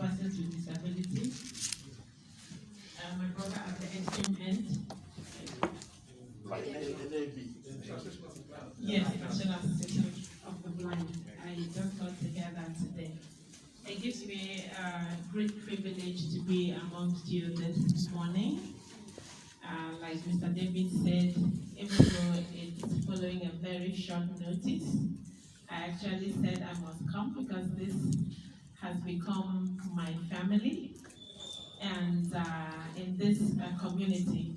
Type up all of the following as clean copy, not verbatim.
persons with disabilities. My brother at the extreme end. Yes, National Association of the Blind. I just got to hear that today. It gives me a great privilege to be amongst you this morning. Like Mr. David said, even though it's following a very short notice, I actually said I must come because this has become my family. And in this community,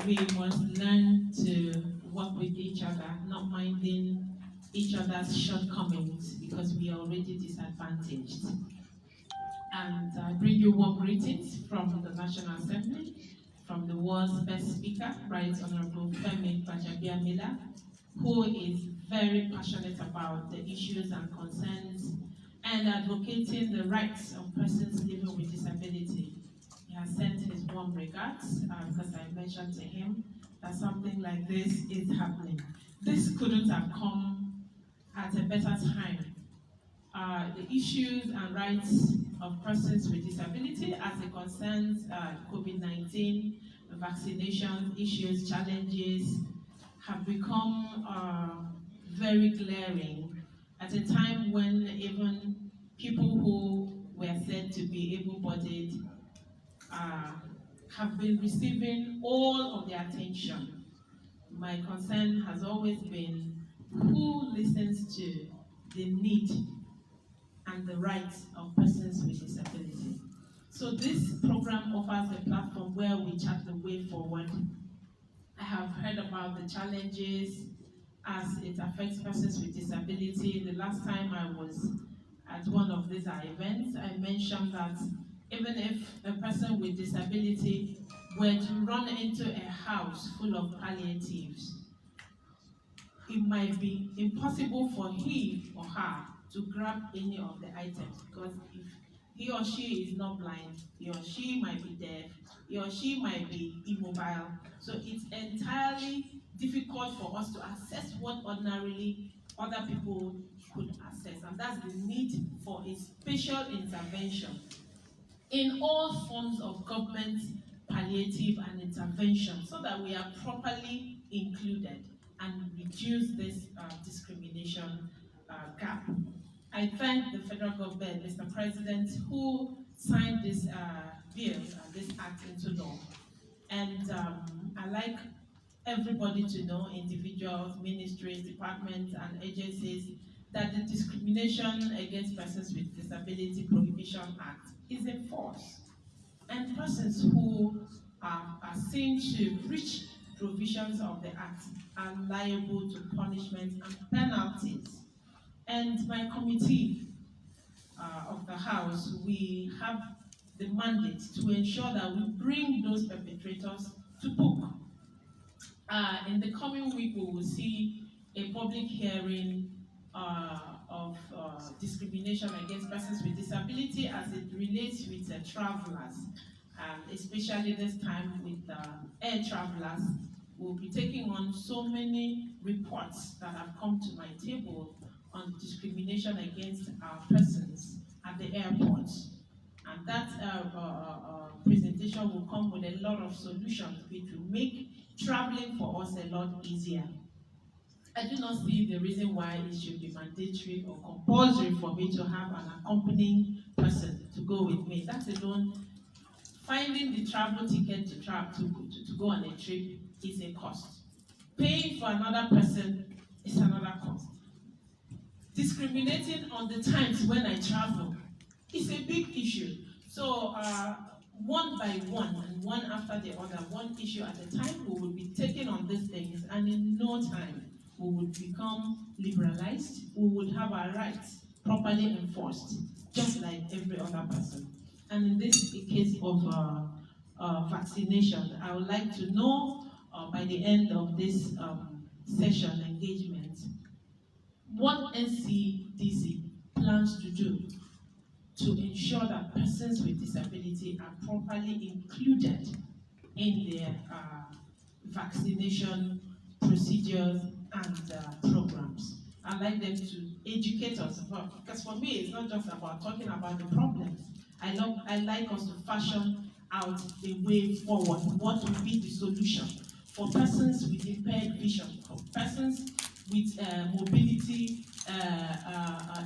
we must learn to work with each other, not minding each other's shortcomings because we are already disadvantaged. And I bring you warm greetings from the National Assembly, from the world's best speaker, Right Honorable Femi Gbajabiamila, who is very passionate about the issues and concerns and advocating the rights of persons living with disability. He has sent his warm regards because I mentioned to him that something like this is happening. This couldn't have come at a better time. The issues and rights of persons with disability as it concerns COVID-19, vaccination issues, challenges, have become very glaring at a time when even people who were said to be able-bodied have been receiving all of the attention. My concern has always been who listens to the need and the rights of persons with disability. So this program offers a platform where we chart the way forward. I have heard about the challenges as it affects persons with disability. The last time I was at one of these events, I mentioned that even if a person with disability were to run into a house full of palliatives, it might be impossible for he or her to grab any of the items because if he or she is not blind, he or she might be deaf, he or she might be immobile. So it's entirely difficult for us to access what ordinarily other people could access, and that's the need for a special intervention in all forms of government palliative and intervention so that we are properly included and reduce this discrimination gap. I thank the federal government, Mr. President, who signed this bill, this act into law. And I like everybody to know, individuals, ministries, departments, and agencies, that the Discrimination Against Persons with Disability Prohibition Act is enforced. And persons who are seen to breach provisions of the act are liable to punishment and penalties. And my committee of the House, we have the mandate to ensure that we bring those perpetrators to book. In the coming week, we will see a public hearing of discrimination against persons with disability as it relates with travelers, especially this time with air travelers. We'll be taking on so many reports that have come to my table on discrimination against persons at the airports. And that presentation will come with a lot of solutions which will make traveling for us a lot easier. I do not see the reason why it should be mandatory or compulsory for me to have an accompanying person to go with me. That alone, finding the travel ticket to go on a trip is a cost. Paying for another person is another cost. Discriminating on the times when I travel is a big issue. So one by one and one after the other, one issue at a time, we will be taking on these things, and in no time we would become liberalized. We would have our rights properly enforced, just like every other person. And in this case of vaccination, I would like to know by the end of this session engagement what NCDC plans to do to ensure that persons with disability are properly included in their vaccination procedures and programs. I'd like them to educate us. Because for me, it's not just about talking about the problems. I like us to fashion out a way forward. What will be the solution for persons with impaired vision, for persons with mobility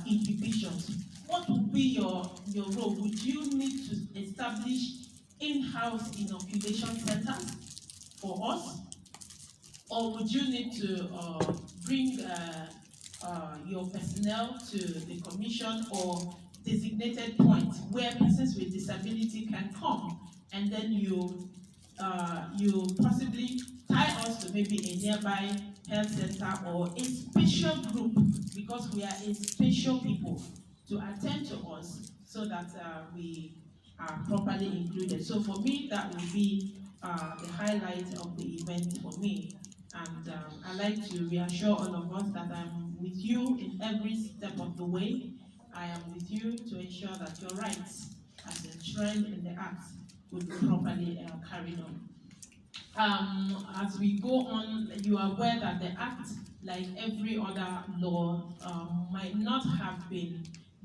inhibitions? What would be your role? Would you need to establish in-house inoculation centers for us? Or would you need to bring your personnel to the commission or designated points where persons with disability can come, and then you possibly tie us to maybe a nearby health center or a special group, because we are a special people, to attend to us so that we are properly included. So for me, that would be the highlight of the event for me. And I like to reassure all of us that I'm with you in every step of the way. I am with you to ensure that your rights, as enshrined in the Act, will be properly carried on. As we go on, you are aware that the Act, like every other law, might not have been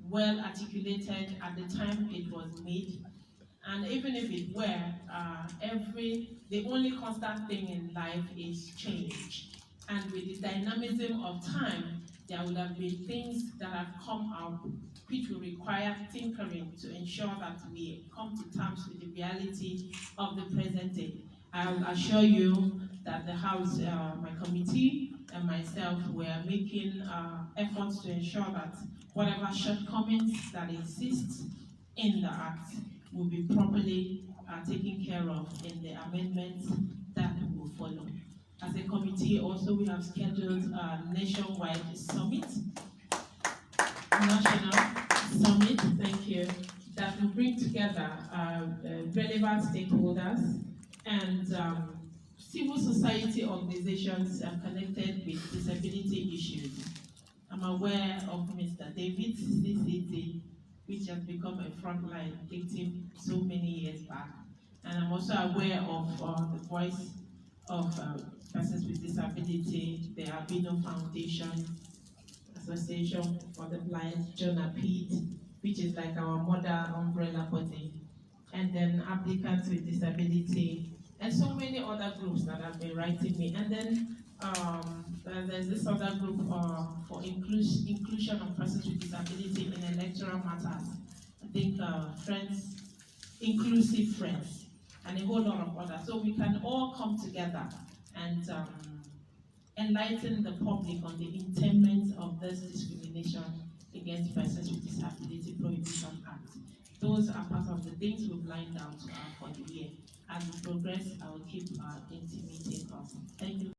well articulated at the time it was made. And even if it were, the only constant thing in life is change. And with the dynamism of time, there would have been things that have come up which will require tinkering to ensure that we come to terms with the reality of the present day. I will assure you that the House, my committee, and myself were making efforts to ensure that whatever shortcomings that exist in the Act will be properly taken care of in the amendments that will follow. As a committee, also we have scheduled a nationwide summit, national summit, thank you, that will bring together relevant stakeholders and civil society organizations connected with disability issues. I'm aware of Mr. David CCT, which has become a frontline victim so many years back. And I'm also aware of the voice of persons with disability, the Albino Foundation, Association for the Blind, Jonah Pete, which is like our mother umbrella body, and then applicants with disability, and so many other groups that have been writing me. And then there's this other group for inclusion of persons with disability in electoral matters. I think Friends, Inclusive Friends, and a whole lot of others. So we can all come together and enlighten the public on the intent of this discrimination against persons with disability prohibition act. Those are part of the things we've lined out for the year. As we progress, I will keep intimating us. Thank you.